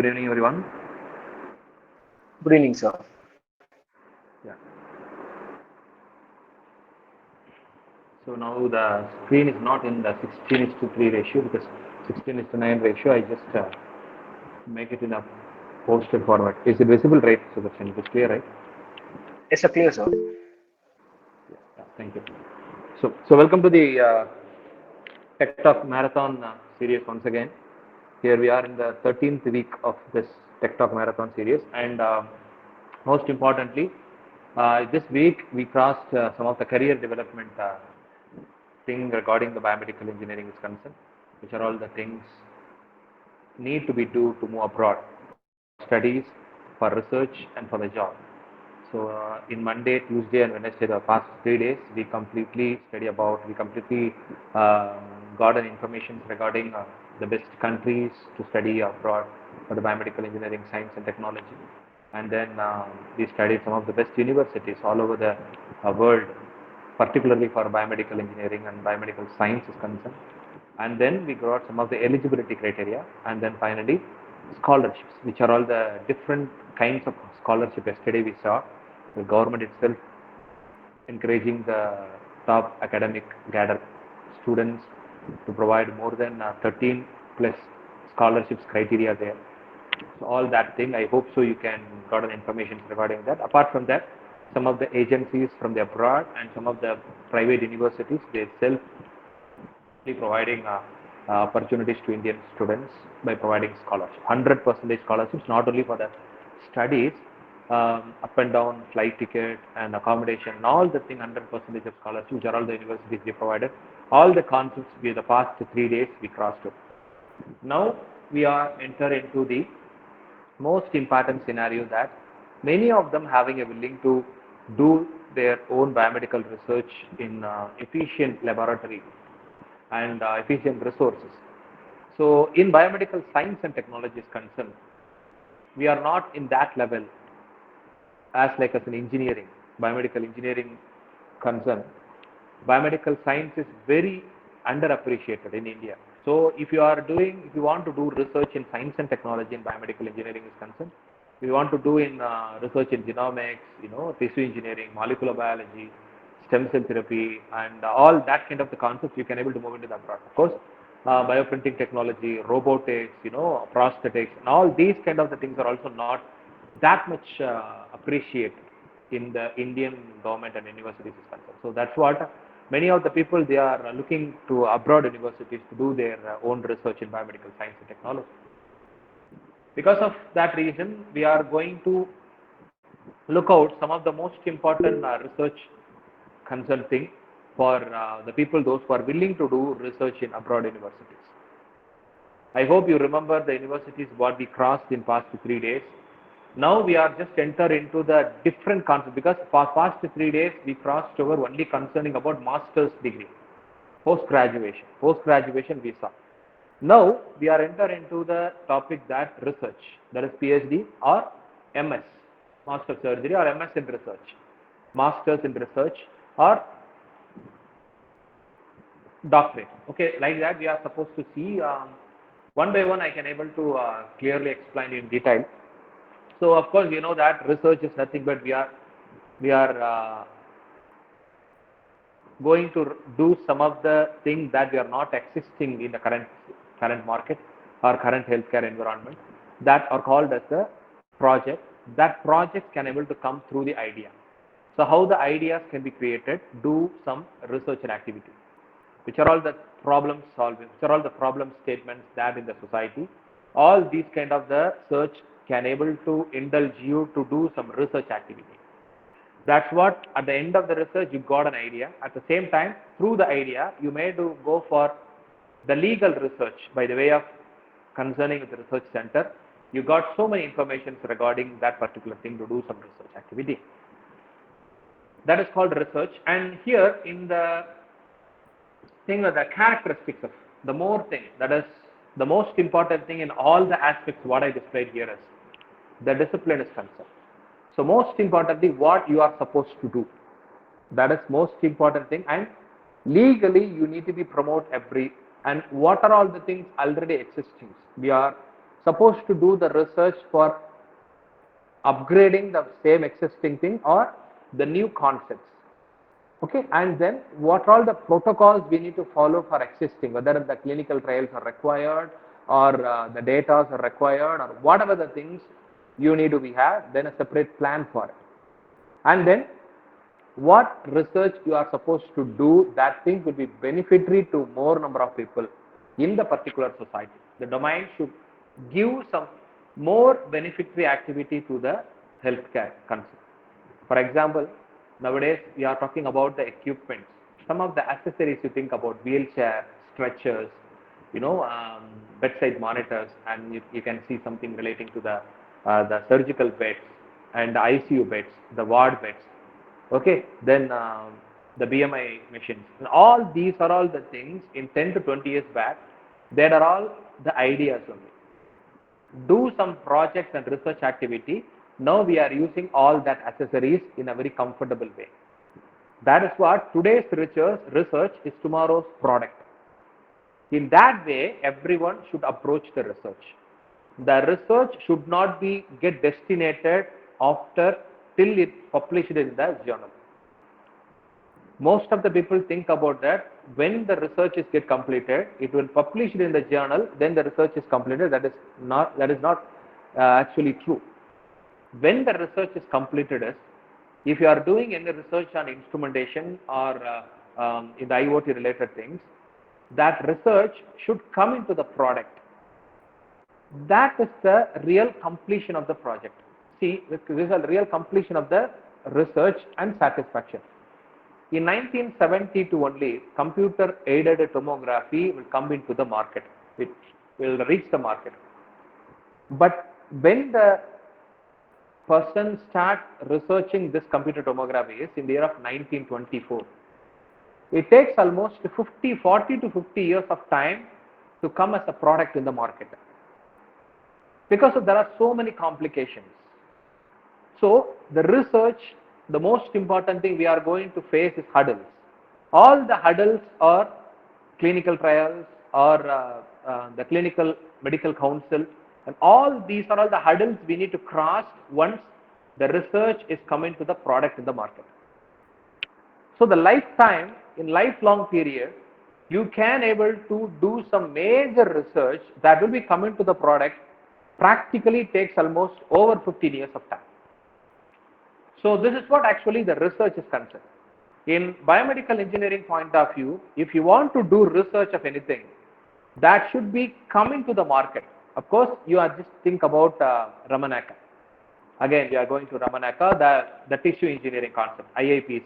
good evening, everyone. Good evening, sir. Yeah. So now the screen is not in the 16 is to 3 ratio because 16 is to 9 ratio. I just make it in a posted format. Is it visible, right? So that's it is clear, right? Yes, sir, clear, sir. Yeah, thank you. So welcome to the Tech Talk Marathon series once again. Here we are in the 13th week of this Tech Talk Marathon series, and most importantly, this week we crossed some of the career development thing regarding the biomedical engineering is concerned, which are all the things need to be do to move abroad for studies, for research, and for the job. So in Monday, Tuesday, and Wednesday, the past 3 days, we completely got an information regarding the best countries to study abroad for the biomedical engineering, science, and technology. And then we studied some of the best universities all over the world, particularly for biomedical engineering and biomedical science is concerned. And then we got some of the eligibility criteria, and then finally scholarships, which are all the different kinds of scholarship. Yesterday we saw the government itself encouraging the top academic gather students to provide more than 13 plus scholarships criteria there. So all that thing, I hope so you can got an information regarding that. Apart from that, some of the agencies from the abroad and some of the private universities, they self providing opportunities to Indian students by providing scholarships, 100% scholarships, not only for the studies, up and down flight ticket and accommodation, and all the thing, 100% of scholarships, which are all the universities they provided. All the concepts we the past 3 days we crossed it. Now we are enter into the most important scenario that many of them having a willing to do their own biomedical research in efficient laboratory and efficient resources. So in biomedical science and technology is concerned, we are not in that level as like as an engineering, biomedical engineering concern. Biomedical science is very underappreciated in India. So if you want to do research in science and technology and biomedical engineering is concerned, if you want to do in research in genomics, tissue engineering, molecular biology, stem cell therapy, and all that kind of the concepts, you can able to move into the abroad. Of course, bioprinting technology, robotics, prosthetics, and all these kind of the things are also not that much appreciated in the Indian government and universities is concerned. So that's what many of the people they are looking to abroad universities to do their own research in biomedical science and technology. Because of that reason, we are going to look out some of the most important research consulting for the people, those who are willing to do research in abroad universities. I hope you remember the universities what we crossed in past 3 days. Now we are just enter into the different concept because for past 3 days we crossed over only concerning about master's degree, post graduation. Post graduation we saw. Now we are enter into the topic that research, that is PhD or MS, master surgery or MS in research, masters in research or doctorate. Okay, like that we are supposed to see one by one. I can able to clearly explain in detail. So of course you know that research is nothing but we are going to do some of the things that we are not existing in the current market or current healthcare environment that are called as the project. That project can able to come through the idea. So how the ideas can be created, do some research and activity, which are all the problem solving, which are all the problem statements that in the society. All these kind of the search can able to indulge you to do some research activity. That's what at the end of the research you got an idea. At the same time, through the idea, you may do go for the legal research by the way of concerning with the research center. You got so many information regarding that particular thing to do some research activity. That is called research. And here in the thing of the characteristics of the more thing, that is the most important thing in all the aspects what I displayed here is the discipline is concerned. So most importantly, what you are supposed to do, that is most important thing. And legally you need to be promote every, and what are all the things already existing. We are supposed to do the research for upgrading the same existing thing or the new concepts. Okay, and then what are all the protocols we need to follow for existing, whether the clinical trials are required or the data are required or whatever the things you need to be have, then a separate plan for it. And then what research you are supposed to do, that thing will be beneficiary to more number of people in the particular society. The domain should give some more beneficiary activity to the healthcare concern. For example, nowadays we are talking about the equipments. Some of the accessories you think about, wheelchair, stretchers, bedside monitors, and you can see something relating to the surgical beds and the ICU beds, the ward beds. Okay, then the BMI machines. And all these are all the things in 10 to 20 years back. They are all the ideas only. Do some projects and research activity. Now we are using all that accessories in a very comfortable way. That is what today's research is tomorrow's product. In that way, everyone should approach the research. The research should not be get destinated after till it published in the journal. Most of the people think about that when the research is get completed, it will publish it in the journal, then the research is completed. That is not actually true. When the research is completed, if you are doing any research on instrumentation or in the IoT related things, that research should come into the product. That is the real completion of the project. See, this is the real completion of the research and satisfaction. In 1972 only, computer aided tomography will come into the market. It will reach the market. But when the person start researching this computer tomography is in the year of 1924. It takes almost 40 to 50 years of time to come as a product in the market. Because there are so many complications. So the research, the most important thing we are going to face is hurdles. All the hurdles are clinical trials or the clinical medical council, and all these are all the hurdles we need to cross once the research is coming to the product in the market. So the lifetime, in lifelong period, you can able to do some major research that will be coming to the product. Practically takes almost over 15 years of time. So this is what actually the research is concerned. In biomedical engineering point of view, if you want to do research of anything, that should be coming to the market. Of course, you are just think about Ramanaka. Again, we are going to Ramanaka, the tissue engineering concept, IIPC.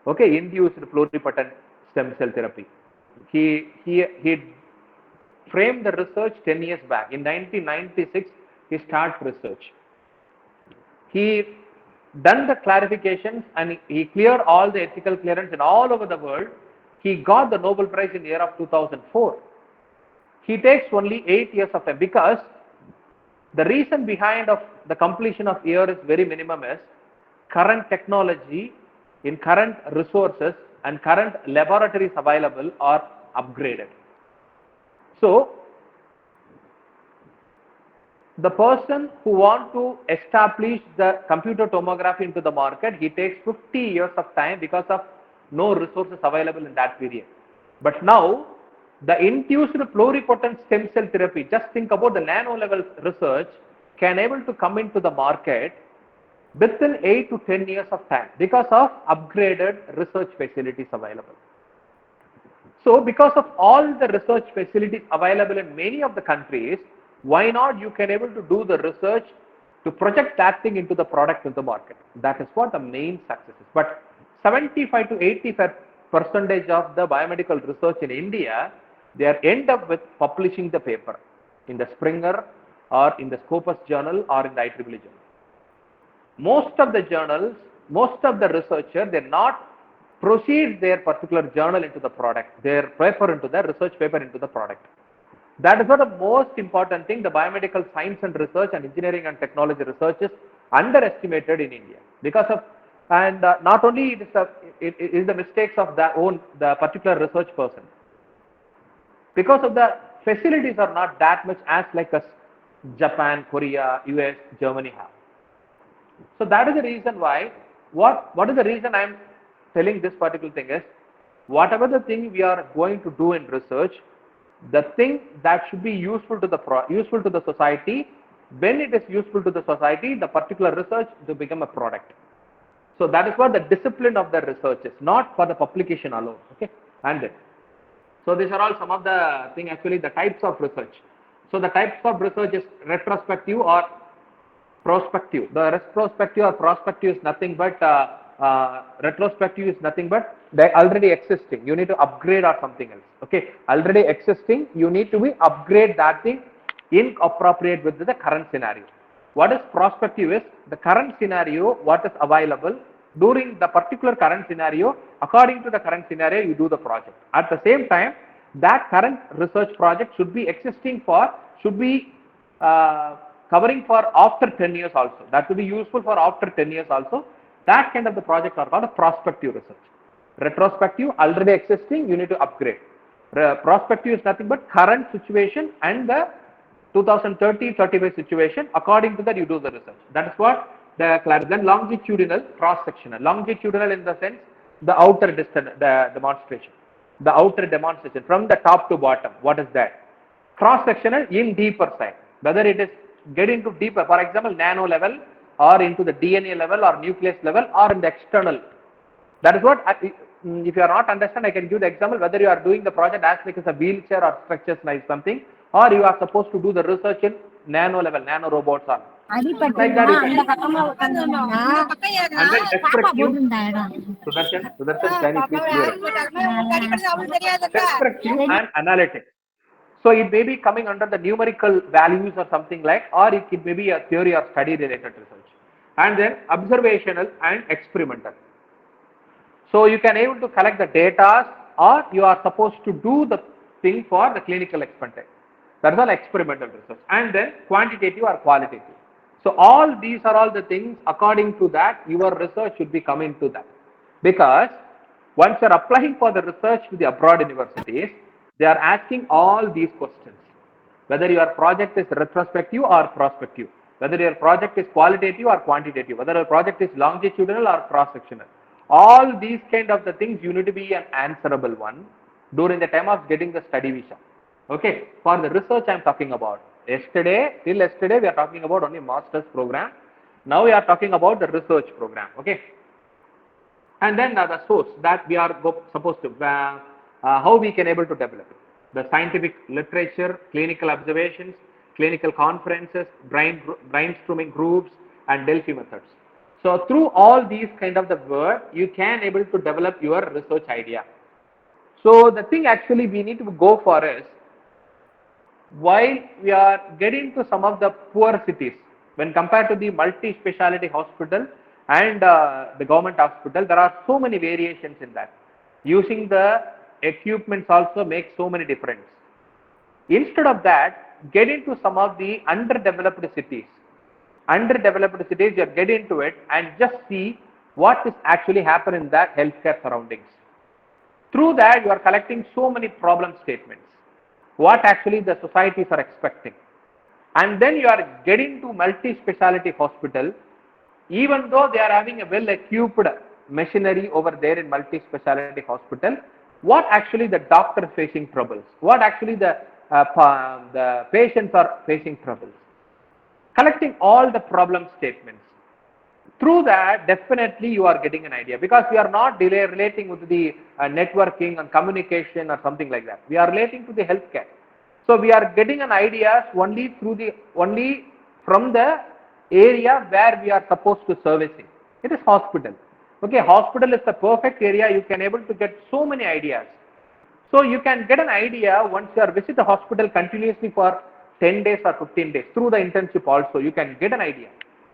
Okay, induced pluripotent stem cell therapy. He framed the research 10 years back. In 1996, he started research. He done the clarifications and he cleared all the ethical clearance in all over the world. He got the Nobel Prize in the year of 2004. He takes only 8 years of time because the reason behind of the completion of year is very minimum is current technology in current resources and current laboratories available are upgraded. So the person who want to establish the computer tomography into the market, he takes 50 years of time because of no resources available in that period. But now the induced pluripotent stem cell therapy, just think about the nano level research, can able to come into the market within 8 to 10 years of time because of upgraded research facilities available. So because of all the research facilities available in many of the countries, why not you can able to do the research to project that thing into the product in the market. That is what the main success is. But 75 to 85% of the biomedical research in India, they are end up with publishing the paper in the Springer or in the Scopus journal or in the IEEE journal. Most of the journals, most of the researchers, they not proceed their particular journal into the product, their paper into the research paper into the product. That is what the most important thing. The biomedical science and research and engineering and technology research is underestimated in India because of, and not only it is the mistakes of the particular research person. Because of the facilities are not that much as like us Japan, Korea, US, Germany have. So that is the reason why, what is the reason I am telling this particular thing is, whatever the thing we are going to do in research, the thing that should be useful to the society, when it is useful to the society, the particular research to become a product. So that is what the discipline of the research is, not for the publication alone. Okay, and so these are all some of the thing, actually the types of research. So the types of research is retrospective or prospective. The retrospective or prospective is nothing but retrospective is nothing but they already existing. You need to upgrade or something else. Okay, already existing. You need to be upgrade that thing in appropriate with the current scenario. What is prospective is the current scenario, what is available during the particular current scenario. According to the current scenario, you do the project. At the same time, that current research project should be existing for, should be covering for after 10 years also. That will be useful for after 10 years also. That kind of the projects are called a prospective research. Retrospective, already existing, you need to upgrade. Prospective is nothing but current situation and the 2030-35 situation. According to that, you do the research. That is what the class. Then longitudinal, cross-sectional. Longitudinal in the sense, the outer distance, the demonstration. The outer demonstration from the top to bottom. What is that? Cross-sectional in deeper side. Whether it is get into deeper, for example, nano level or into the DNA level or nucleus level or in the external. That is what, if you are not understand, I can give the example whether you are doing the project as like as a wheelchair or structures like something, or you are supposed to do the research in nano level, nano robots or like that you can. And then descriptive, Sudarshan, can you please clear it? Descriptive and analytic. So it may be coming under the numerical values or something like, or it may be a theory or study related research. And then observational and experimental. So you can able to collect the data, or you are supposed to do the thing for the clinical experiment. That is all experimental research. And then quantitative or qualitative. So all these are all the things, according to that, your research should be coming to that. Because once you are applying for the research to the abroad universities, they are asking all these questions. Whether your project is retrospective or prospective, whether your project is qualitative or quantitative, whether your project is longitudinal or cross-sectional. All these kind of the things, you need to be an answerable one during the time of getting the study visa. Okay, for the research I am talking about. Till yesterday we are talking about only master's program. Now we are talking about the research program. Okay, and then the source that we are supposed to, how we can able to develop it. The scientific literature, clinical observations, clinical conferences, brainstorming groups, and Delphi methods. So through all these kind of the work, you can able to develop your research idea. So the thing actually we need to go for is, while we are getting to some of the poor cities, when compared to the multi-speciality hospital and the government hospital, there are so many variations in that. Using the equipments also makes so many difference. Instead of that, get into some of the underdeveloped cities. Underdeveloped cities, you get into it and just see what is actually happening in that healthcare surroundings. Through that, you are collecting so many problem statements. What actually the societies are expecting. And then you are getting to multi-speciality hospital, even though they are having a well-equipped machinery over there in multi-speciality hospital, what actually the doctor is facing troubles, what actually the patients are facing troubles. Collecting all the problem statements. Through that, definitely you are getting an idea, because we are not relating with the networking and communication or something like that. We are relating to the healthcare. So we are getting an idea only from the area where we are supposed to servicing. It is hospital. Okay, hospital is the perfect area. You can able to get so many ideas. So you can get an idea once you are visit the hospital continuously for 10 days or 15 days. Through the internship also, you can get an idea.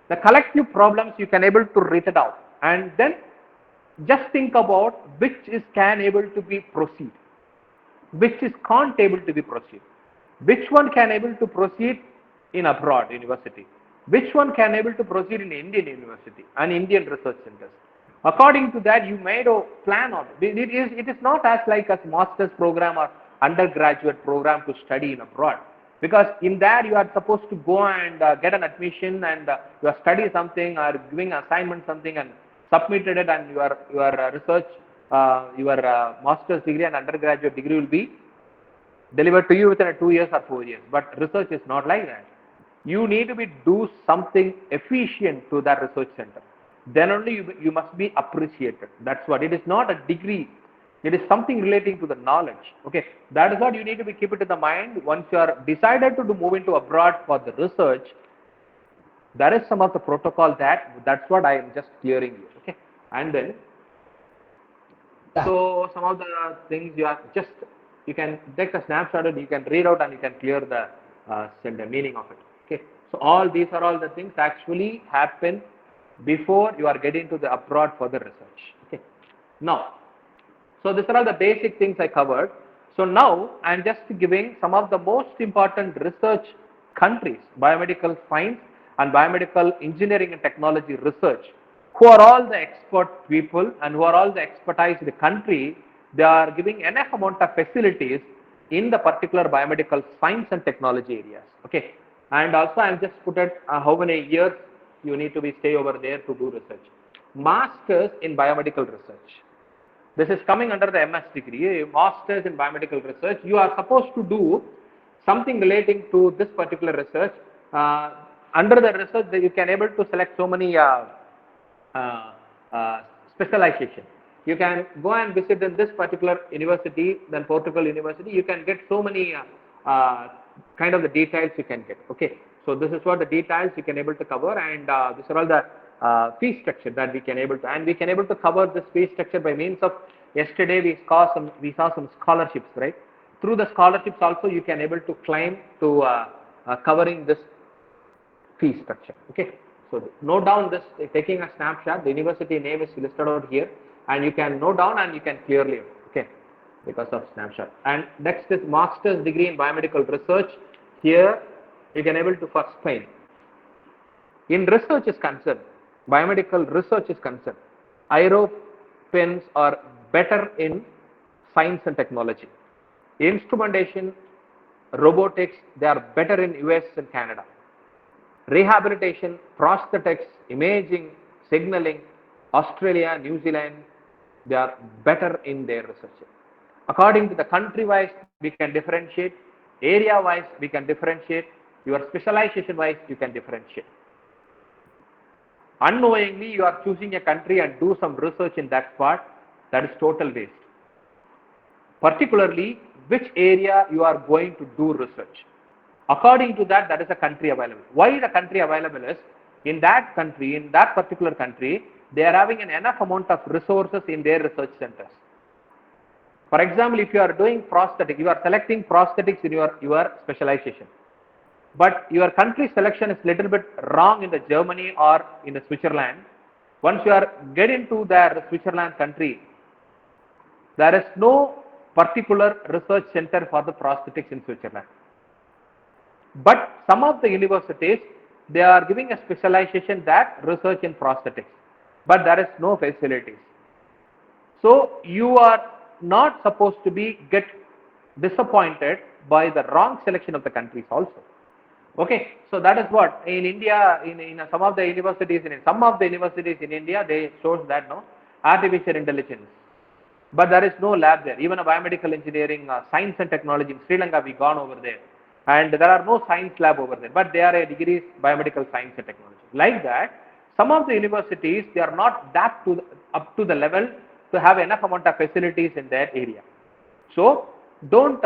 The collective problems you can able to write it out, and then just think about which is can able to be proceed, which is can't able to be proceed, which one can able to proceed in abroad university, which one can able to proceed in Indian university and Indian research centers. According to that, you made a plan on it. It is not as like a master's program or undergraduate program to study in abroad, because in there you are supposed to go and get an admission, and you are study something or giving assignment something and submitted it, and your research, your master's degree and undergraduate degree will be delivered to you within 2 years or 4 years. But research is not like that. You need to do something efficient to that research center. Then only you must be appreciated. That's what it is. Not a degree. It is something relating to the knowledge. Okay, that is what you need to be keep it in the mind. Once you are decided to move into abroad for the research, there is some of the protocol that's what I am just clearing you. Okay, and then so some of the things you can take a snapshot and you can read out and you can clear the meaning of it. Okay, so all these are all the things actually happen before you are getting to the abroad for the research. Okay, now, so these are all the basic things I covered. So now I am just giving some of the most important research countries, biomedical science and biomedical engineering and technology research, who are all the expert people and who are all the expertise in the country. They are giving enough amount of facilities in the particular biomedical science and technology areas. Okay, and also I am just put it how many years you need to be stay over there to do research. Masters in biomedical research. This is coming under the MS degree, Masters in Biomedical Research. You are supposed to do something relating to this particular research. Under the research, you can able to select so many specialization. You can go and visit in this particular university, then Portugal University. You can get so many kind of the details you can get. Okay, so this is what the details you can able to cover, and these are all the fee structure that we can able to, and we can able to cover this fee structure by means of, yesterday we saw some scholarships, right? Through the scholarships also you can able to claim to covering this fee structure. Okay, so note down this, taking a snapshot. The university name is listed out here, and you can note down and you can clearly, okay, because of snapshot. And next is master's degree in biomedical research. Here you can able to first claim. In research is concerned, biomedical research is concerned, Europeans are better in science and technology. Instrumentation, robotics, they are better in US and Canada. Rehabilitation, prosthetics, imaging, signaling, Australia, New Zealand, they are better in their research. According to the country wise, we can differentiate. Area wise, we can differentiate. Your specialization wise, you can differentiate. Unknowingly, you are choosing a country and do some research in that part, that is total waste. Particularly, which area you are going to do research. According to that, that is a country available. Why the country available is, in that country, in that particular country, they are having an enough amount of resources in their research centers. For example, if you are doing prosthetic, you are selecting prosthetics in your specialization. But your country selection is little bit wrong in the Germany or in the Switzerland. Once you are get into the Switzerland country, there is no particular research center for the prosthetics in Switzerland. But some of the universities, they are giving a specialization that research in prosthetics, but there is no facilities. So you are not supposed to get disappointed by the wrong selection of the countries also. Okay, so that is what in India, in some of the universities, in India, they shows that no artificial intelligence, but there is no lab there. Even a biomedical engineering, science and technology in Sri Lanka, we gone over there, and there are no science lab over there, but they are a degrees biomedical science and technology. Like that, some of the universities, they are not up to the level to have enough amount of facilities in that area. So don't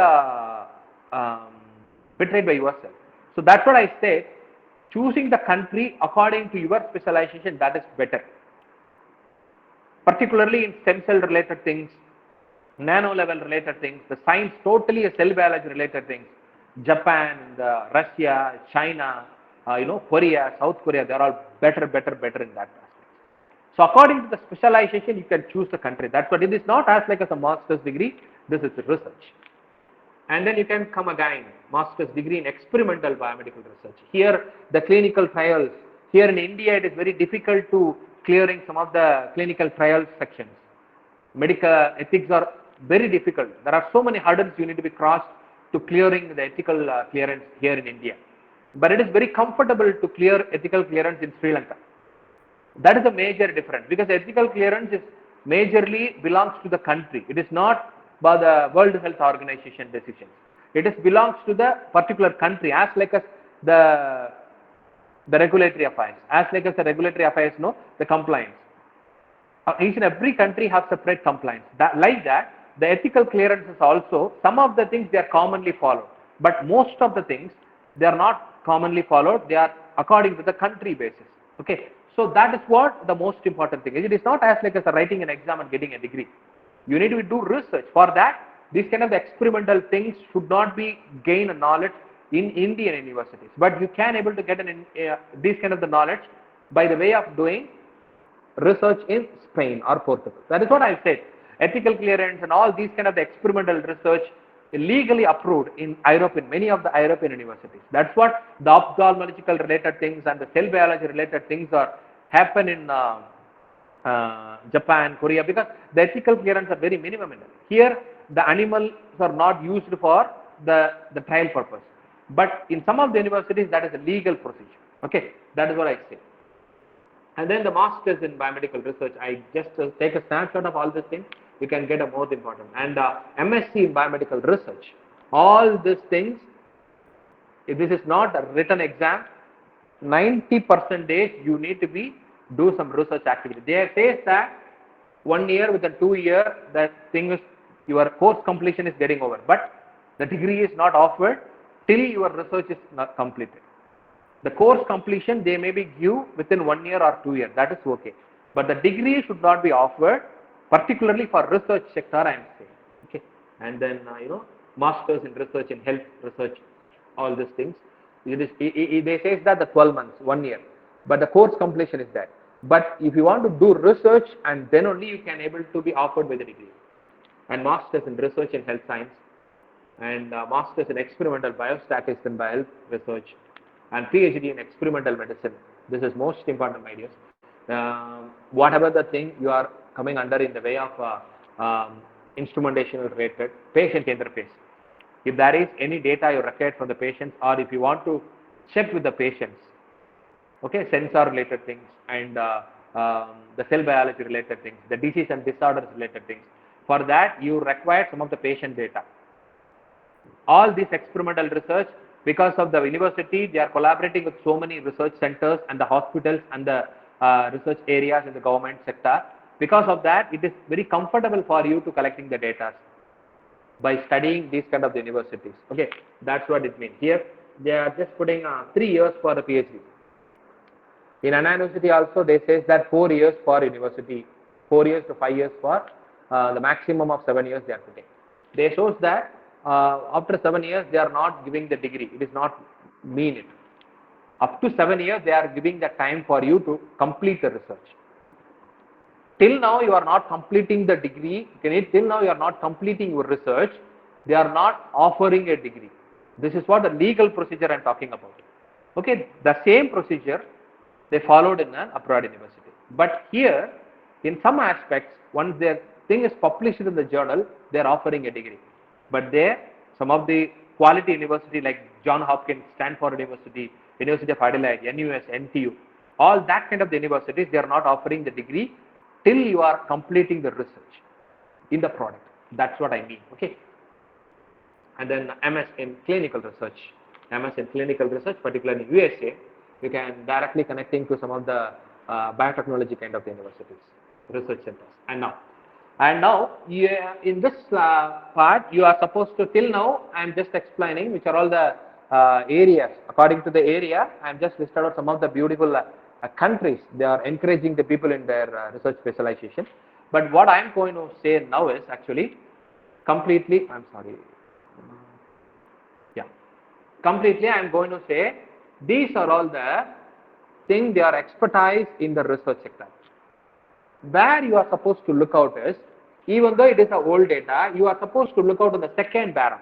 betray by yourself. So that's what I say. Choosing the country according to your specialization, that is better. Particularly in stem cell related things, nano level related things, the science totally a cell biology related things. Japan, Russia, China, Korea, South Korea, they are all better in that aspect. So according to the specialization, you can choose the country. That's what it is. Not as like as a master's degree. This is research. And then you can come again, master's degree in experimental biomedical research. Here, the clinical trials. Here in India, it is very difficult to clearing some of the clinical trial sections. Medical ethics are very difficult. There are so many hurdles you need to be crossed to clearing the ethical clearance here in India. But it is very comfortable to clear ethical clearance in Sri Lanka. That is a major difference, because ethical clearance is majorly belongs to the country. It is not by the World Health Organization decisions. It is belongs to the particular country, as like as the regulatory affairs, as like as the regulatory affairs know the compliance. Each and every country have separate compliance. Like that, the ethical clearances also, some of the things they are commonly followed, but most of the things they are not commonly followed. They are according to the country basis. Okay, so that is what the most important thing is. It is not as like as writing an exam and getting a degree. You need to do research. For that, these kind of experimental things should not be gain a knowledge in Indian universities, but you can able to get these kind of the knowledge by the way of doing research in Spain or Portugal. That is what I said. Ethical clearance and all these kind of the experimental research legally approved in Europe, in many of the European universities. That's what the ophthalmological related things and the cell biology related things are happen in Japan, Korea, because the ethical clearance are very minimum in it. Here, the animals are not used for the trial purpose. But in some of the universities, that is a legal procedure. Okay, that is what I say. And then the masters in biomedical research, I just take a snapshot of all these things. You can get a more important. And MSc in biomedical research, all these things, if this is not a written exam, 90% you need to do some research activity. They say that 1 year within 2 years, that thing is, your course completion is getting over. But the degree is not offered till your research is not completed. The course completion, they may be give within 1 year or 2 years. That is okay. But the degree should not be offered, particularly for research sector, I am saying. Okay. And then, masters in research, in health research, all these things. They say that the 12 months, 1 year. But the course completion is that. But if you want to do research, and then only you can able to be offered with a degree. And masters in research in health science, and masters in experimental biostatistics and biohealth research, and PhD in experimental medicine. This is most important, my dears. Whatever the thing you are coming under in the way of instrumentation related, patient interface. If there is any data you required from the patients, or if you want to check with the patients, okay, sensor related things, and the cell biology related things, the disease and disorders related things. For that, you require some of the patient data. All this experimental research, because of the university, they are collaborating with so many research centers and the hospitals and the research areas in the government sector. Because of that, it is very comfortable for you to collecting the data by studying these kind of the universities. Okay, that's what it means. Here, they are just putting 3 years for the PhD. In Anna University also, they say that 4 years for university, 4 years to 5 years for the maximum of 7 years they are putting. They shows that after 7 years, they are not giving the degree. It is not mean it. Up to 7 years, they are giving the time for you to complete the research. Till now, you are not completing the degree. Till now, you are not completing your research. They are not offering a degree. This is what the legal procedure I am talking about. Okay, the same procedure they followed in an abroad university. But here, in some aspects, once their thing is published in the journal, they are offering a degree. But there, some of the quality university like John Hopkins, Stanford University, University of Adelaide, NUS, NTU, all that kind of the universities, they are not offering the degree till you are completing the research in the product. That's what I mean. Okay. And then MS in clinical research. MS in clinical research, particularly in USA, you can directly connecting to some of the biotechnology kind of universities, research centers. And now, in this part, you are supposed to, till now, I am just explaining which are all the areas. According to the area, I am just listed out some of the beautiful countries. They are encouraging the people in their research specialization. But what I am going to say now is actually completely, completely I am going to say these are all the things they are expertise in the research sector. Where you are supposed to look out is, even though it is a old data, you are supposed to look out in the second paragraph.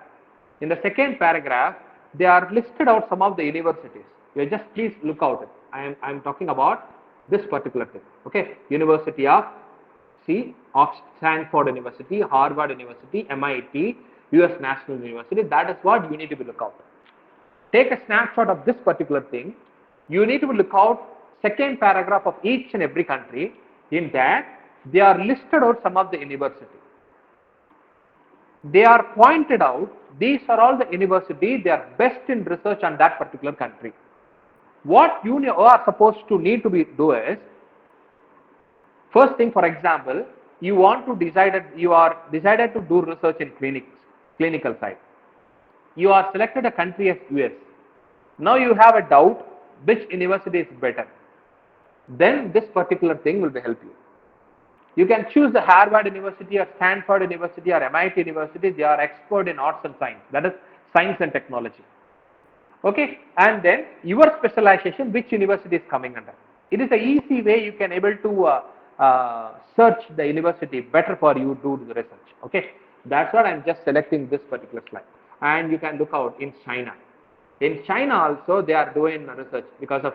In the second paragraph, they are listed out some of the universities. You just please look out it. I am talking about this particular thing. Okay, University of Stanford University, Harvard University, MIT, US National University. That is what you need to be look out. Take a snapshot of this particular thing. You need to look out second paragraph of each and every country. In that, they are listed out some of the universities. They are pointed out, these are all the universities, they are best in research on that particular country. What you are supposed to need to do is, first thing, for example, you are decided to do research in clinical side. You are selected a country as US. Now you have a doubt which university is better. Then this particular thing will help you. You can choose the Harvard University or Stanford University or MIT University. They are expert in arts and science. That is science and technology. Okay, and then your specialization, which university is coming under. It is an easy way you can able to search the university better for you to do the research. Okay, that's what I'm just selecting this particular slide. And you can look out in China. In China also they are doing research because of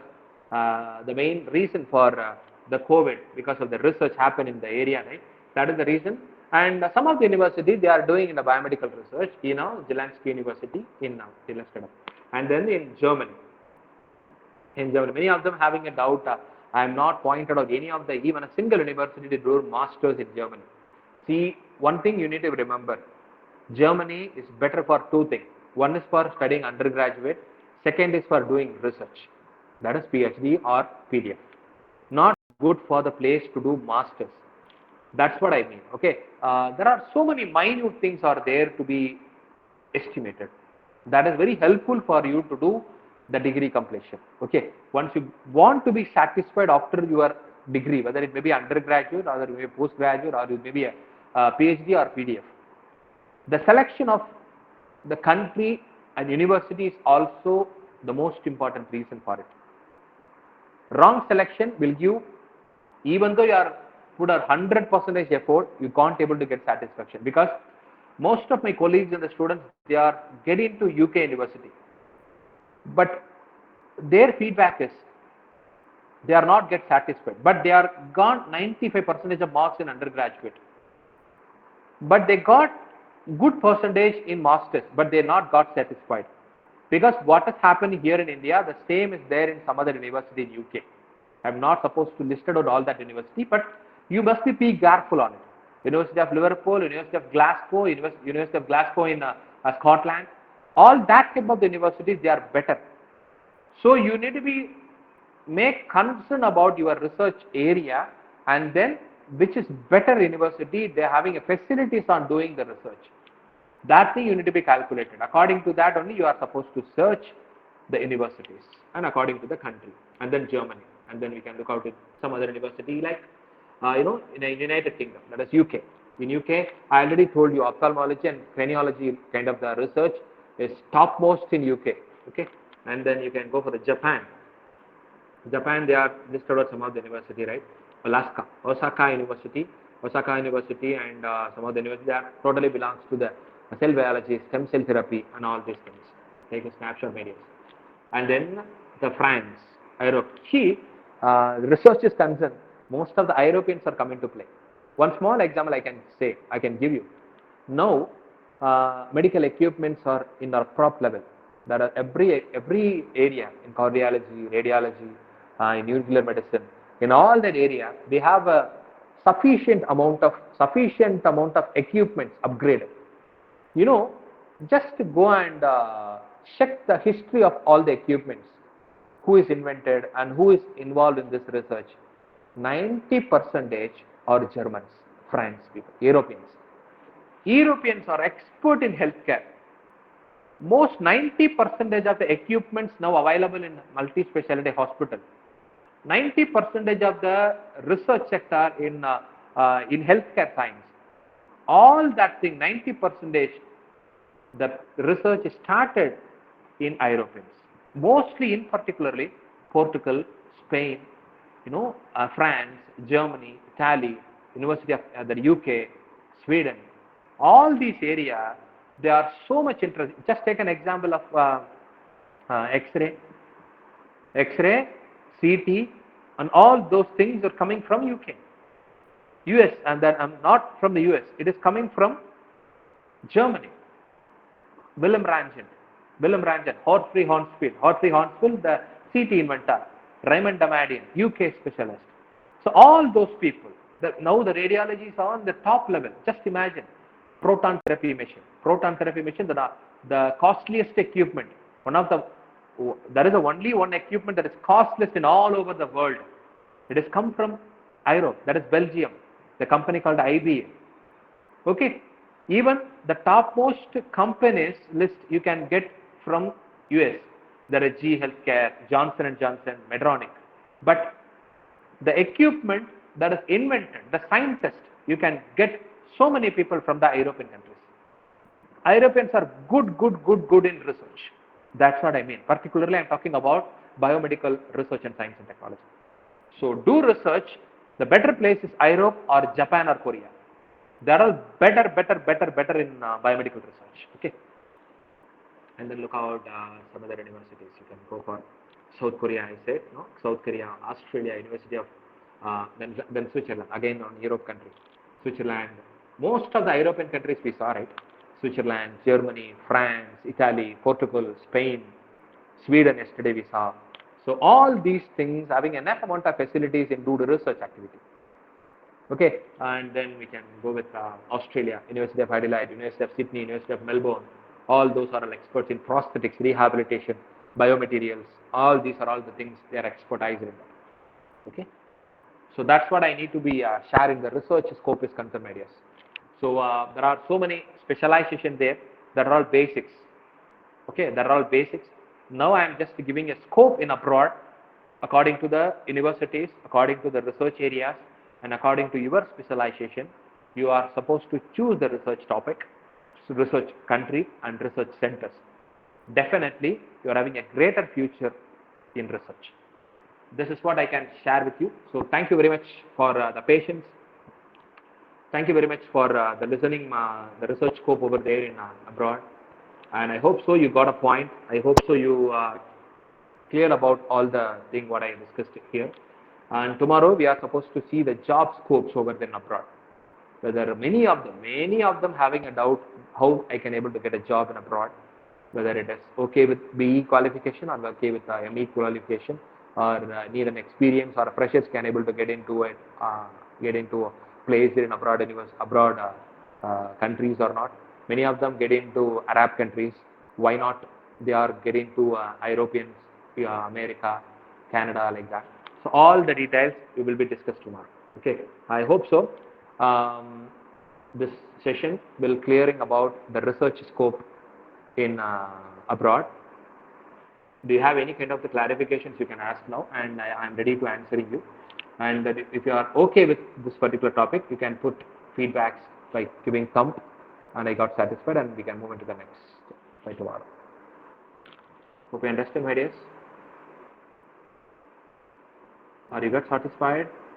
the main reason for the COVID, because of the research happened in the area, right? That is the reason. And some of the universities they are doing in the biomedical research, Zelensky University in Amsterdam. And then in Germany, many of them having a doubt. I am not pointed out any of the even a single university to do masters in Germany. See, one thing you need to remember: Germany is better for two things. One is for studying undergraduate. Second is for doing research. That is PhD or PDF. Not good for the place to do masters. That's what I mean. Okay, there are so many minute things are there to be estimated. That is very helpful for you to do the degree completion. Okay, once you want to be satisfied after your degree, whether it may be undergraduate or it may be postgraduate or it may be a PhD or PDF, the selection of the country and university is also the most important reason for it. Wrong selection will give, even though you are put a 100% effort, you can't able to get satisfaction, because most of my colleagues and the students, they are getting to UK university, but their feedback is they are not get satisfied, but they are got 95% of marks in undergraduate, but they got good percentage in masters, but they not got satisfied, because what is happening here in India, the same is there in some other university in UK. I'm not supposed to list out all that university, but you must be careful on it. University of Liverpool, University of Glasgow, University of Glasgow in Scotland, all that type of the universities, they are better. So you need to make concern about your research area, and then which is better university, they are having a facilities on doing the research. That thing you need to be calculated. According to that only you are supposed to search the universities, and according to the country, and then Germany, and then we can look out at some other university like in the United Kingdom, that is UK. In UK, I already told you ophthalmology and craniology kind of the research is topmost in UK. Okay, and then you can go for the Japan. Japan, they are listed out some of the university, right? Osaka University, and some of the university that totally belongs to the cell biology, stem cell therapy, and all these things. Take a snapshot videos. And then the France, Europe. See, research is concerned. Most of the Europeans are coming to play. One small example I can give you. Now, medical equipments are in our top level. There are every area in cardiology, radiology, in nuclear medicine. In all that area, they have a sufficient amount of equipments upgraded. Just go and check the history of all the equipments, who is invented and who is involved in this research. 90% are Germans, French people, Europeans. Europeans are expert in healthcare. Most 90% of the equipments now available in multi-specialty hospital. 90% of the research sector in healthcare science. All that thing, 90%, the research started in Europeans. Mostly, in particularly, Portugal, Spain, France, Germany, Italy, University of the UK, Sweden, all these areas, they are so much interested. Just take an example of X-ray, CT, and all those things are coming from UK, US, and then not from the US. It is coming from Germany. Willem Rangen, Hortfree Hornsfield, the CT inventor, Raymond Damadian, UK specialist. So all those people, now the radiology is on the top level. Just imagine, proton therapy machine, the costliest equipment. There is only one equipment that is costliest in all over the world. It has come from Europe, that is Belgium, the company called IBA. Okay, even the topmost companies list you can get from US. There are G Healthcare, Johnson and Johnson, Medtronic. But the equipment that is invented, the scientist, you can get so many people from the European countries. Europeans are good in research. That's what I mean. Particularly, I'm talking about biomedical research and science and technology. So do research. The better place is Europe or Japan or Korea. They are all better in biomedical research. Okay. And then look out some other universities. You can go for South Korea, I said, no? South Korea, Australia, University of, then Switzerland, again on Europe country. Switzerland, most of the European countries we saw, right? Switzerland, Germany, France, Italy, Portugal, Spain, Sweden yesterday we saw. So all these things having enough amount of facilities in do the research activity. Okay, and then we can go with Australia, University of Adelaide, University of Sydney, University of Melbourne. All those are all experts in prosthetics, rehabilitation, biomaterials. All these are all the things they are expertise in that. Okay, so that's what I need to be sharing. The research scope is concerned areas. So there are so many specialization there that are all basics. Okay, that are all basics. Now I am just giving a scope in abroad according to the universities, according to the research areas, and according to your specialization. You are supposed to choose the research topic, research country, and research centers. Definitely, you are having a greater future in research. This is what I can share with you. So thank you very much for the patience. Thank you very much for the listening, the research scope over there in abroad. And I hope so you got a point. I hope so you clear about all the thing what I discussed here. And tomorrow we are supposed to see the job scopes over there in abroad. Whether many of them having a doubt how I can able to get a job in abroad, whether it is okay with BE qualification or okay with ME qualification, or need an experience or a freshers can able to get into it, get into a place in abroad countries or not. Many of them get into Arab countries. Why not? They are getting to Europeans, America, Canada, like that. So all the details we will be discussed tomorrow. Okay, I hope so. This session will clearing about the research scope in abroad. Do you have any kind of the clarifications you can ask now, and I am ready to answering you. And if you are okay with this particular topic, you can put feedbacks by giving thumb, and I got satisfied, and we can move into the next by tomorrow. Hope you understand, my dears. Are you got satisfied?